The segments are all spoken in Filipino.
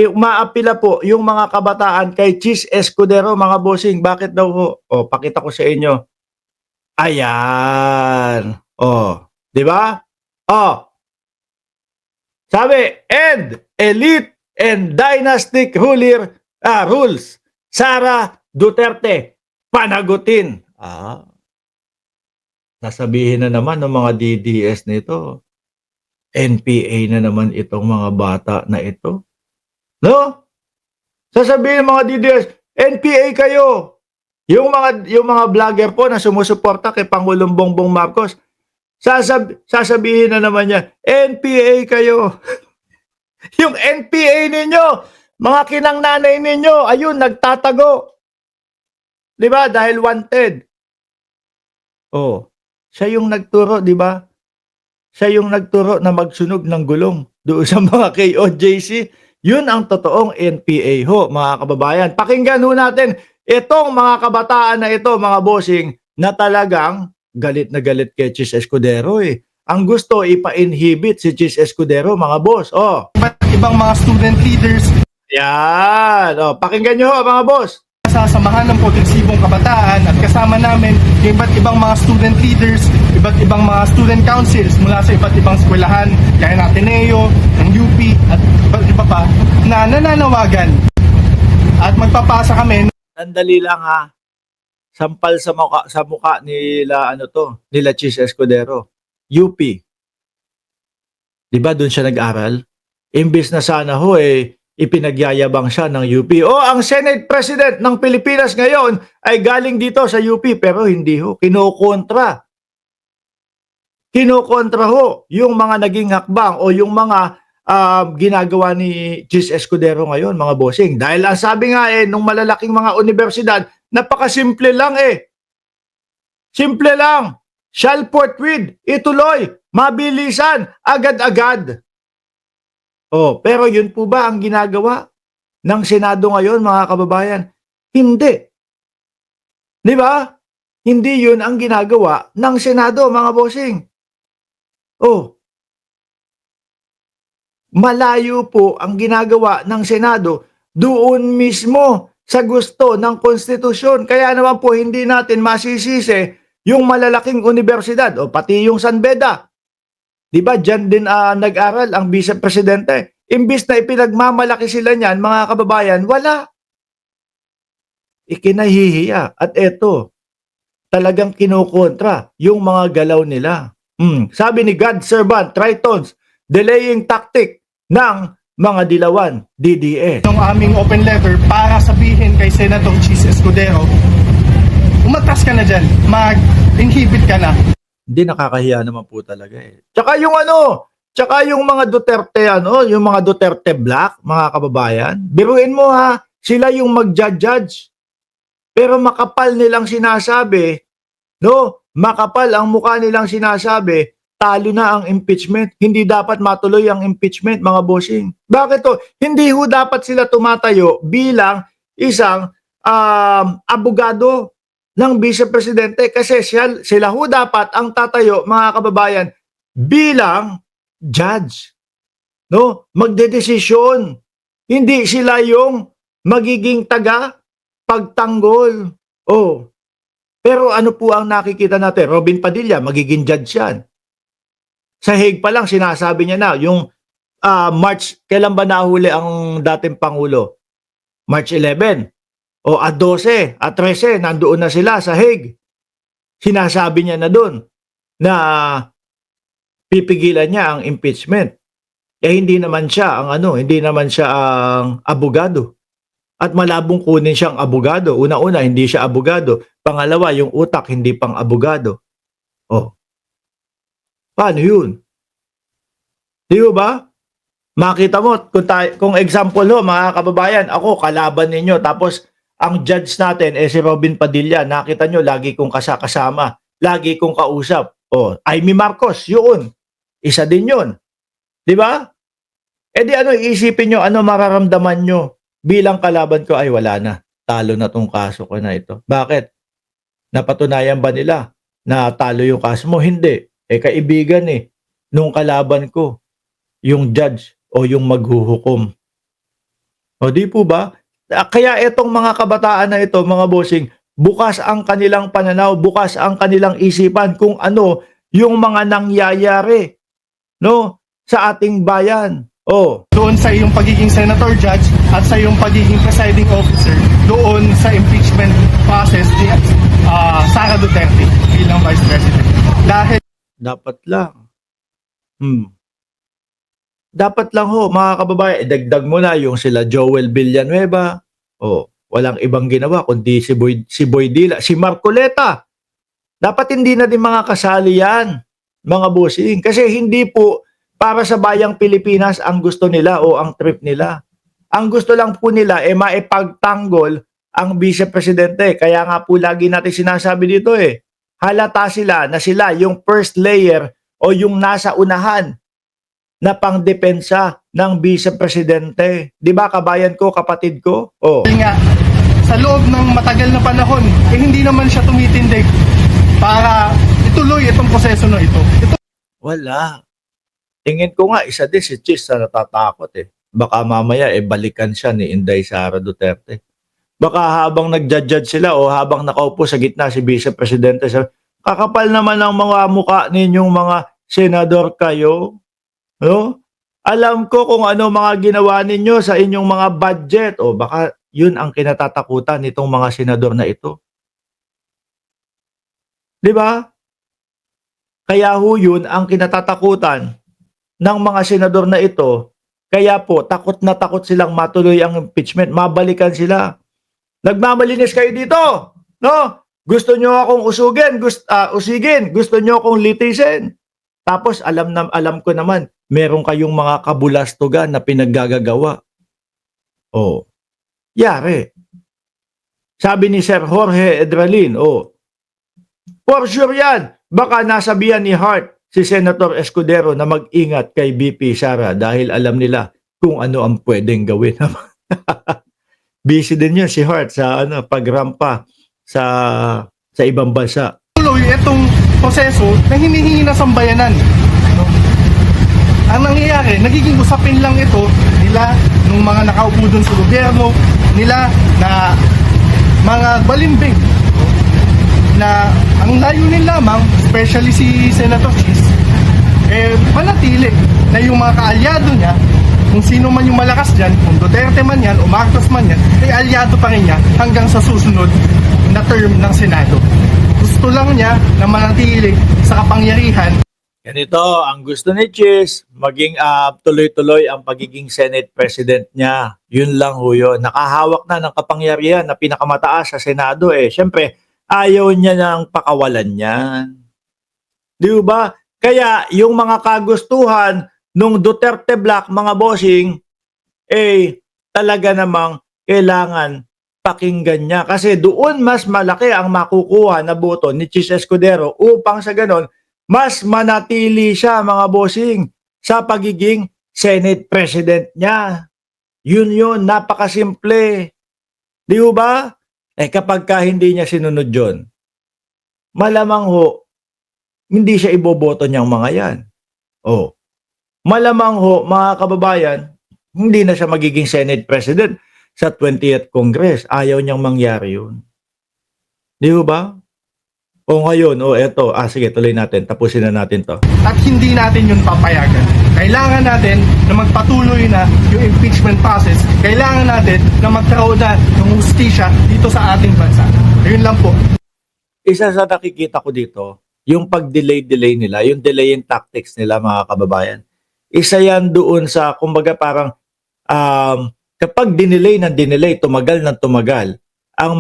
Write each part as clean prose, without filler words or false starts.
umaapila po yung mga kabataan kay Chis Escudero, mga bossing. Bakit daw ho? O, pakita ko sa inyo. Ayan. O, di ba? O, sabi, and elite and dynastic rules. Sara Duterte, panagutin. Sasabihin na naman ng mga DDS nito, NPA na naman itong mga bata na ito. No? Sasabihin ng mga DDS, NPA kayo. Yung mga vlogger po na sumusuporta kay Pangulong Bongbong Marcos, sasabihin na naman niya, NPA kayo. Yung NPA ninyo, mga kinang nanay ninyo, ayun, nagtatago. Di ba? Dahil wanted. Oh, siya yung nagturo, di ba? Siya yung nagturo na magsunog ng gulong doon sa mga KOJC. Yun ang totoong NPA ho, mga kababayan. Pakinggan ho natin itong mga kabataan na ito, mga bossing, na talagang galit na galit kay Chis Escudero eh. Ang gusto, ipa-inhibit si Chis Escudero, mga boss. Oh. Ibang mga student leaders. Yan. Oh, pakinggan nyo ho, mga boss. Sasamahan ng progresibong kabataan at kasama namin yung iba't ibang mga student leaders, iba't ibang mga student councils mula sa iba't ibang eskwelahan, gaya ng Ateneo, ng UP at iba't iba pa na nananawagan at magpapasa kami. Sandali lang ha. Sampal sa mukha nila nila Chis Escudero. UP. 'Di ba doon siya nag-aral? Imbis na sana ho ipinagyayabang siya ng UP. Ang Senate President ng Pilipinas ngayon ay galing dito sa UP, pero hindi ho. Kinokontra ho yung mga naging hakbang o yung mga ginagawa ni Chis Escudero ngayon, mga bossing. Dahil ang sabi nga nung malalaking mga universidad, napakasimple lang Simple lang. Shall forthwith, ituloy, mabilisan, agad-agad. Pero yun po ba ang ginagawa ng Senado ngayon, mga kababayan? Hindi. Di ba? Hindi yun ang ginagawa ng Senado, mga bossing. Malayo po ang ginagawa ng Senado doon mismo sa gusto ng konstitusyon. Kaya naman po hindi natin masisisi yung malalaking universidad o pati yung San Beda. Di ba dyan din nag-aral ang Vice Presidente? Imbis na ipinagmamalaki sila niyan, mga kababayan, wala. Ikinahihiya. At eto, talagang kinukontra yung mga galaw nila. Sabi ni God Servant Tritons, delaying tactic ng mga dilawan, DDS. Yung aming open letter para sabihin kay Senator Chis Escudero, umatras ka na dyan, mag-inhibit ka na. Hindi, nakakahiya naman po talaga Tsaka yung mga Duterte, yung mga Duterte Black, mga kababayan, biruin mo ha, sila yung mag-judge. Pero makapal nilang sinasabi, makapal ang mukha nilang sinasabi, talo na ang impeachment. Hindi dapat matuloy ang impeachment, mga bossing. Bakit to? Hindi ho dapat sila tumatayo bilang isang abogado ng Vice Presidente kasi sila ho dapat ang tatayo, mga kababayan, bilang judge. Magdedesisyon. Hindi sila yung magiging pagtanggol. Pero ano po ang nakikita natin? Robin Padilla, magiging judge yan. Sa Hague pa lang, sinasabi niya na, yung March, kailan ba nahuli ang dating Pangulo? March 11. A 12, a 13, nandoon na sila sa Hague. Sinasabi niya na doon na pipigilan niya ang impeachment. Hindi naman siya ang abogado. At malabong kunin siyang abogado. Una-una, hindi siya abogado. Pangalawa, yung utak hindi pang abogado. Paano yun? Di ba? Makita mo, kung example mga kababayan, ako, kalaban ninyo, tapos ang judge natin si Robin Padilla, nakita nyo, lagi kong kasama, lagi kong kausap. Amy Marcos, yun. Isa din yun. Di ba? Iisipin nyo, ano mararamdaman nyo bilang kalaban ko? Ay, wala na. Talo na tong kaso ko na ito. Bakit? Napatunayan ba nila na talo yung kaso mo? Hindi. Kaibigan nung kalaban ko, yung judge o yung maghuhukom. O di po ba? Kaya itong mga kabataan na ito, mga bossing, bukas ang kanilang pananaw, bukas ang kanilang isipan kung ano yung mga nangyayari, no, sa ating bayan. Oh, doon sa iyong pagiging senator judge at sa iyong pagiging presiding officer doon sa impeachment process ni Sara Duterte bilang Vice President. Dahil dapat lang. Dapat lang ho, mga kababayan, idagdag mo na yung sila Joel Villanueva. Oh, walang ibang ginawa kundi si Boy Dila, si Marcoleta. Dapat hindi na din mga kasali yan, mga bossing. Kasi hindi po para sa bayang Pilipinas ang gusto nila o ang trip nila. Ang gusto lang po nila maipagtanggol ang Vice Presidente. Kaya nga po lagi natin sinasabi dito halata sila na sila yung first layer o yung nasa unahan na pangdepensa ng Vice Presidente. Di ba kabayan ko, kapatid ko? Oh. nga sa loob ng matagal na panahon, hindi naman siya tumitindig para ituloy itong proseso na ito. Wala. Tingin ko nga, isa din si Chis na natatakot Baka mamaya balikan siya ni Inday Sara Duterte. Baka habang nagja-judge sila o habang nakaupo sa gitna si Vice Presidente, kakapal naman ang mga mukha ninyong mga senador kayo. No? Alam ko kung ano mga ginawa ninyo sa inyong mga budget o baka yun ang kinatatakutan nitong mga senador na ito. Di ba? Kaya ho yun ang kinatatakutan ng mga senador na ito. Kaya po, takot na takot silang matuloy ang impeachment. Mabalikan sila. Nagmamalinis kayo dito. No? Gusto nyo akong usigin. Gusto nyo akong litisin. Tapos alam ko naman, meron kayong mga kabulastugan na pinaggagawa. Oh. Yari. Sabi ni Sir Jorge Edralin, for sure yan. Baka nasabihan ni Hart si Senator Escudero na mag-ingat kay BP Sara dahil alam nila kung ano ang pwedeng gawin. Busy din yun si Hart sa pagrampa sa ibang bansa. Tuloy itong proseso na hinihingi na sambayanan. Ang nangyayari, nagiging usapin lang ito nila nung mga nakaupo dun sa gobyerno, nila na mga balimbing na ang layunin lamang, especially si Senator Chis, manatili na yung mga kaalyado niya, kung sino man yung malakas dyan, kung Duterte man yan o Marcos man yan, alyado pa rin niya hanggang sa susunod na term ng Senado. Gusto lang niya na manatili sa kapangyarihan. Ganito, ang gusto ni Chis, maging tuloy-tuloy ang pagiging Senate President niya. Yun lang ho yun. Nakahawak na ng kapangyarihan na pinakamataas sa Senado Siyempre, ayaw niya nang pakawalan yan. Di ba? Kaya yung mga kagustuhan nung Duterte Black, mga bossing, talaga namang kailangan pakinggan niya. Kasi doon mas malaki ang makukuha na boto ni Chis Escudero upang sa ganon, mas manatili siya, mga bossing, sa pagiging Senate President niya. Yun, napakasimple. Di ba? Kapag hindi niya sinunod yun, malamang ho, hindi siya iboboto niyang mga yan. Malamang ho, mga kababayan, hindi na siya magiging Senate President sa 20th Congress. Ayaw niyang mangyari yun. Di ba? Ngayon, eto. Sige, tuloy natin. Tapusin na natin to. At hindi natin yun papayagan. Kailangan natin na magpatuloy na yung impeachment process. Kailangan natin na magkaroon na ng hustisya dito sa ating bansa. Yun lang po. Isa sa nakikita ko dito, yung pag-delay nila, yung delaying tactics nila, mga kababayan. Isa yan doon sa, kumbaga parang, kapag dinelay, tumagal ng tumagal, ang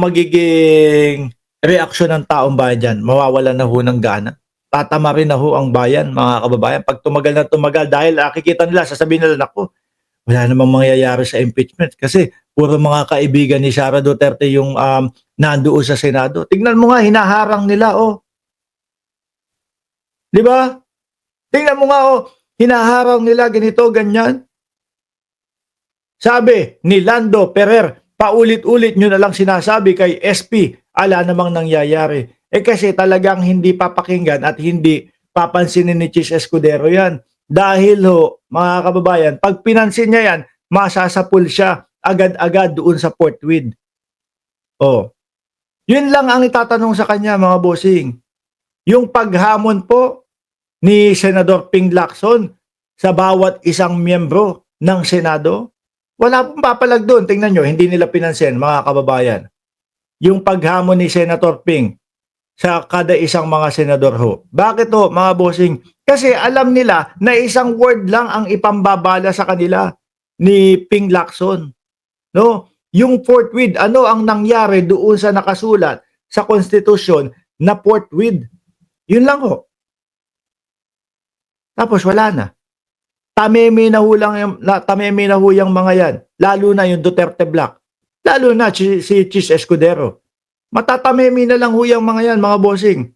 magiging reaksyon ng taong bayan dyan, mawawala na ho ng gana. Tatama rin na ho ang bayan, mga kababayan. Pag tumagal na tumagal, dahil nakikita nila, sasabihin nila, naku, wala namang mangyayari sa impeachment. Kasi puro mga kaibigan ni Sara Duterte yung nandoon sa Senado. Tignan mo nga, hinaharang nila, Di ba? Tingnan mo nga, hinaharang nila, ganito, ganyan. Sabi ni Lando Ferrer, paulit-ulit nyo na lang sinasabi kay SP, ala namang nangyayari. Kasi talagang hindi papakinggan at hindi papansinin ni Chis Escudero yan. Dahil ho, mga kababayan, pag pinansin niya yan, masasapul siya agad-agad doon sa Fort Meade. Oh, yun lang ang itatanong sa kanya, mga bossing. Yung paghamon po ni Senador Ping Lacson sa bawat isang miyembro ng Senado, wala pong papalag doon. Tingnan nyo, hindi nila pinansin, mga kababayan. Yung paghamon ni Senator Ping sa kada isang mga senador ho. Bakit ho, mga bossing? Kasi alam nila na isang word lang ang ipambabala sa kanila ni Ping Lacson. No? Yung Fort Meade, ano ang nangyari doon sa nakasulat sa konstitusyon na Fort Meade? Yun lang ho. Tapos wala na. Tameme na ho yung mga yan. Lalo na yung Duterte Black. Lalo na si Chis Escudero. Matatameme na lang ho yung mga yan, mga bossing.